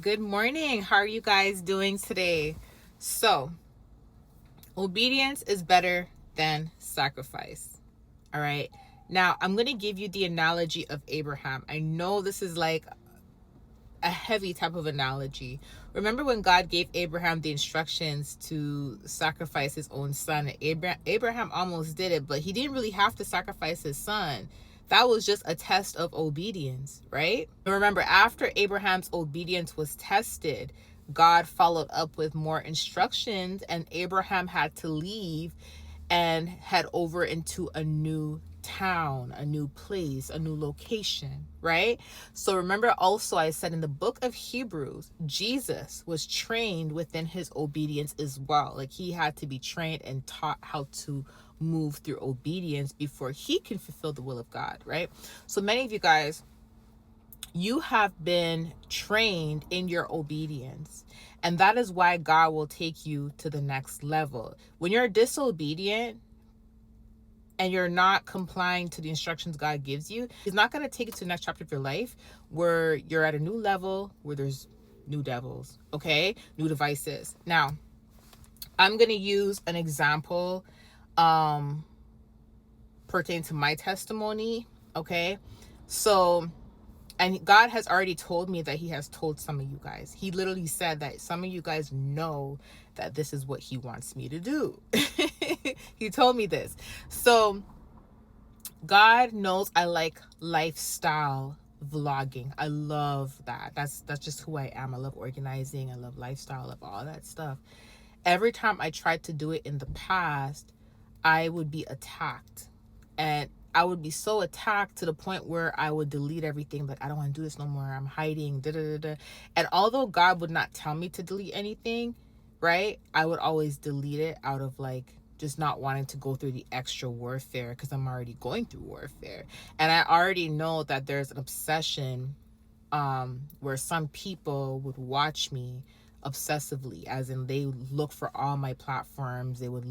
Good morning. How are you guys doing today? So, obedience is better than sacrifice. All right. Now, I'm going to give you the analogy of Abraham. I know this is like a heavy type of analogy. Remember when God gave Abraham the instructions to sacrifice his own son? Abraham almost did it, but he didn't really have to sacrifice his son. That was just a test of obedience, right? Remember, after Abraham's obedience was tested, God followed up with more instructions, and Abraham had to leave and head over into a new town, a new place, a new location, right? So remember also, I said in the book of Hebrews, Jesus was trained within his obedience as well. Like he had to be trained and taught how to move through obedience before he can fulfill the will of God, right? So many of you guys, you have been trained in your obedience. And that is why God will take you to the next level. When you're disobedient and you're not complying to the instructions God gives you, He's not going to take you to the next chapter of your life where you're at a new level, where there's new devils, okay? New devices. Now, I'm going to use an example pertaining to my testimony, okay? So, and God has already told me that he has told some of you guys. He literally said that some of you guys know that this is what he wants me to do. He told me this. So God knows I like lifestyle vlogging. I love that. That's just who I am. I love organizing. I love lifestyle. I love all that stuff. Every time I tried to do it in the past, I would be attacked. And I would be so attacked to the point where I would delete everything. Like, I don't want to do this no more. I'm hiding. Da, da, da, da. And although God would not tell me to delete anything, right? I would always delete it out of like just not wanting to go through the extra warfare because I'm already going through warfare. And I already know that there's an obsession where some people would watch me obsessively, as in they look for all my platforms. They would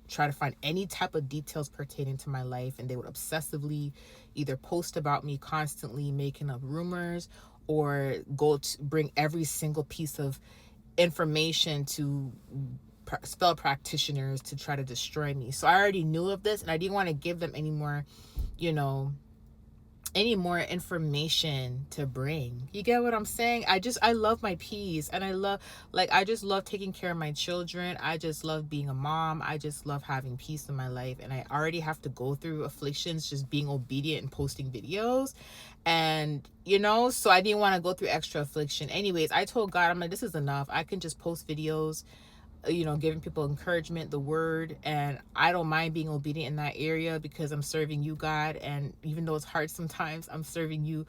try to find any type of details pertaining to my life, and they would obsessively either post about me constantly, making up rumors, or go to bring every single piece of information to spell practitioners to try to destroy me. So I already knew of this, and I didn't want to give them any more, any more information to bring. You get what I'm saying? I love my peace, and I just love taking care of my children. I just love being a mom. I just love having peace in my life, and I already have to go through afflictions just being obedient and posting videos. And so I didn't want to go through extra affliction. Anyways, I told God, I'm like, this is enough. I can just post videos, giving people encouragement, the word, and I don't mind being obedient in that area because I'm serving you, God. And even though it's hard sometimes, I'm serving you.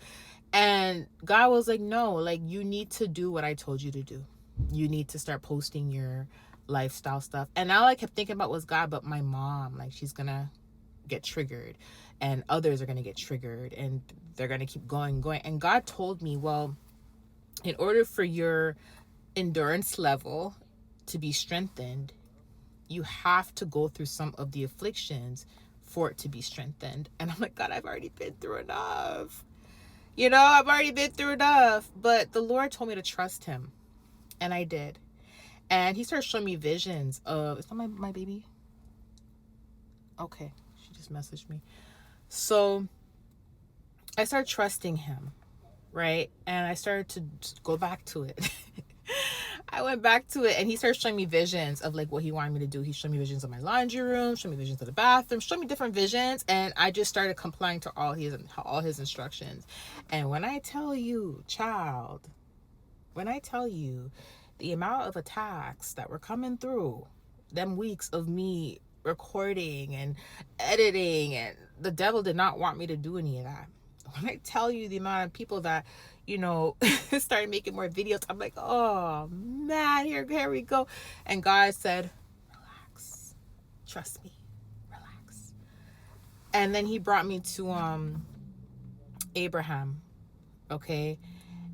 And God was like, no, like, you need to do what I told you to do. You need to start posting your lifestyle stuff. And all I kept thinking about was God, but my mom, like, she's gonna get triggered, and others are gonna get triggered, and they're gonna keep going. And God told me, well, in order for your endurance level to be strengthened, you have to go through some of the afflictions for it to be strengthened. And I'm like, God, I've already been through enough. I've already been through enough. But the Lord told me to trust him. And I did. And he started showing me visions of, is that my baby? Okay. She just messaged me. So I started trusting him, right? And I started to go back to it. I went back to it, and he started showing me visions of like what he wanted me to do. He showed me visions of my laundry room, showed me visions of the bathroom, showed me different visions, and I just started complying to all his instructions. And when I tell you, child, when I tell you the amount of attacks that were coming through them weeks of me recording and editing, and the devil did not want me to do any of that. When I tell you the amount of people that, started making more videos, I'm like, oh man, here we go. And God said, relax, trust me, relax. And then he brought me to Abraham, okay?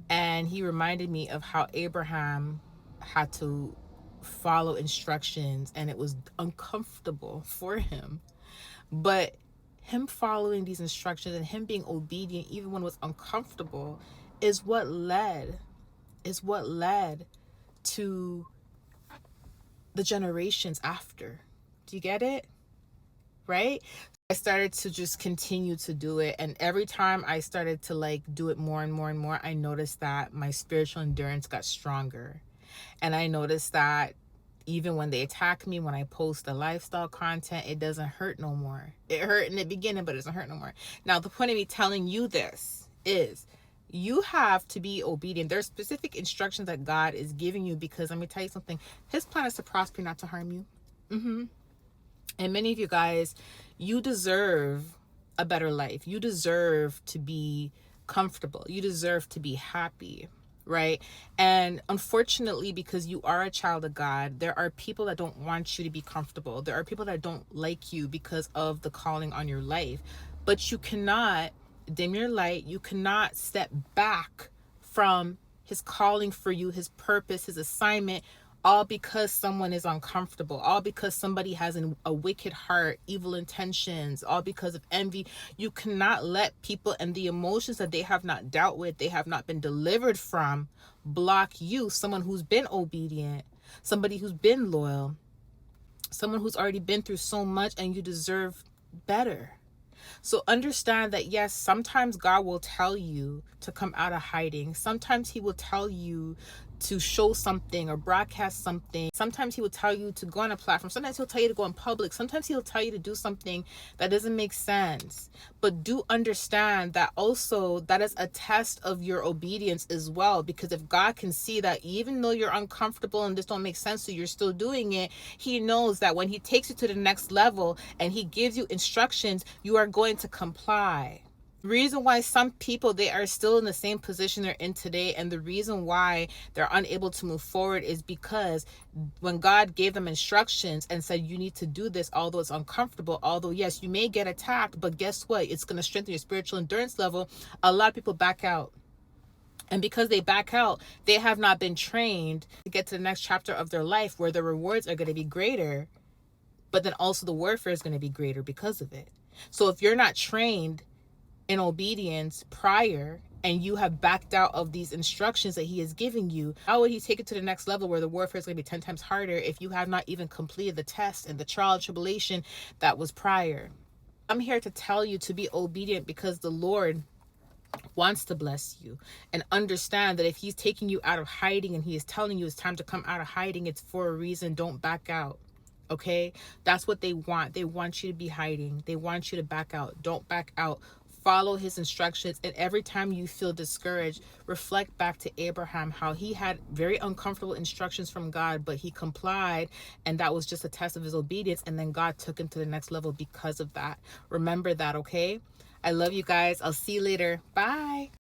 And he reminded me of how Abraham had to follow instructions, and it was uncomfortable for him. But him following these instructions and him being obedient, even when it was uncomfortable, is what led is what led to the generations after. Do you get it? Right? I started to just continue to do it. And every time I started to like do it more and more and more, I noticed that my spiritual endurance got stronger. And I noticed that even when they attack me, when I post the lifestyle content, it doesn't hurt no more. It hurt in the beginning, but it doesn't hurt no more. Now, the point of me telling you this is you have to be obedient. There's specific instructions that God is giving you, because let me tell you something. His plan is to prosper, not to harm you. And many of you guys, you deserve a better life. You deserve to be comfortable. You deserve to be happy, right? And unfortunately, because you are a child of God, there are people that don't want you to be comfortable. There are people that don't like you because of the calling on your life. But you cannot dim your light. You cannot step back from his calling for you, his purpose, his assignment, all because someone is uncomfortable, all because somebody has a wicked heart, evil intentions, all because of envy. You cannot let people and the emotions that they have not dealt with, they have not been delivered from, block you, someone who's been obedient, somebody who's been loyal, someone who's already been through so much, and you deserve better. So understand that, yes, sometimes God will tell you to come out of hiding. Sometimes he will tell you to show something or broadcast something. Sometimes he will tell you to go on a platform. Sometimes he'll tell you to go in public. Sometimes he'll tell you to do something that doesn't make sense. But do understand that also that is a test of your obedience as well. Because if God can see that even though you're uncomfortable and this don't make sense, so you're still doing it, he knows that when he takes you to the next level and he gives you instructions, you are going to comply. Reason why some people, they are still in the same position they're in today, and the reason why they're unable to move forward is because when God gave them instructions and said you need to do this, although it's uncomfortable, although yes, you may get attacked, but guess what, it's going to strengthen your spiritual endurance level, a lot of people back out. And because they back out, they have not been trained to get to the next chapter of their life where the rewards are going to be greater, but then also the warfare is going to be greater because of it. So if you're not trained in obedience prior, and you have backed out of these instructions that he is giving you, how would he take it to the next level where the warfare is going to be 10 times harder if you have not even completed the test and the trial and tribulation that was prior? I'm here to tell you to be obedient because the Lord wants to bless you, and understand that if he's taking you out of hiding and he is telling you it's time to come out of hiding, it's for a reason. Don't back out. Okay? That's what they want. They want you to be hiding. They want you to back out. Don't back out. Follow his instructions. And every time you feel discouraged, reflect back to Abraham, how he had very uncomfortable instructions from God, but he complied, and that was just a test of his obedience, and then God took him to the next level because of that. Remember that, okay? I love you guys. I'll see you later. Bye.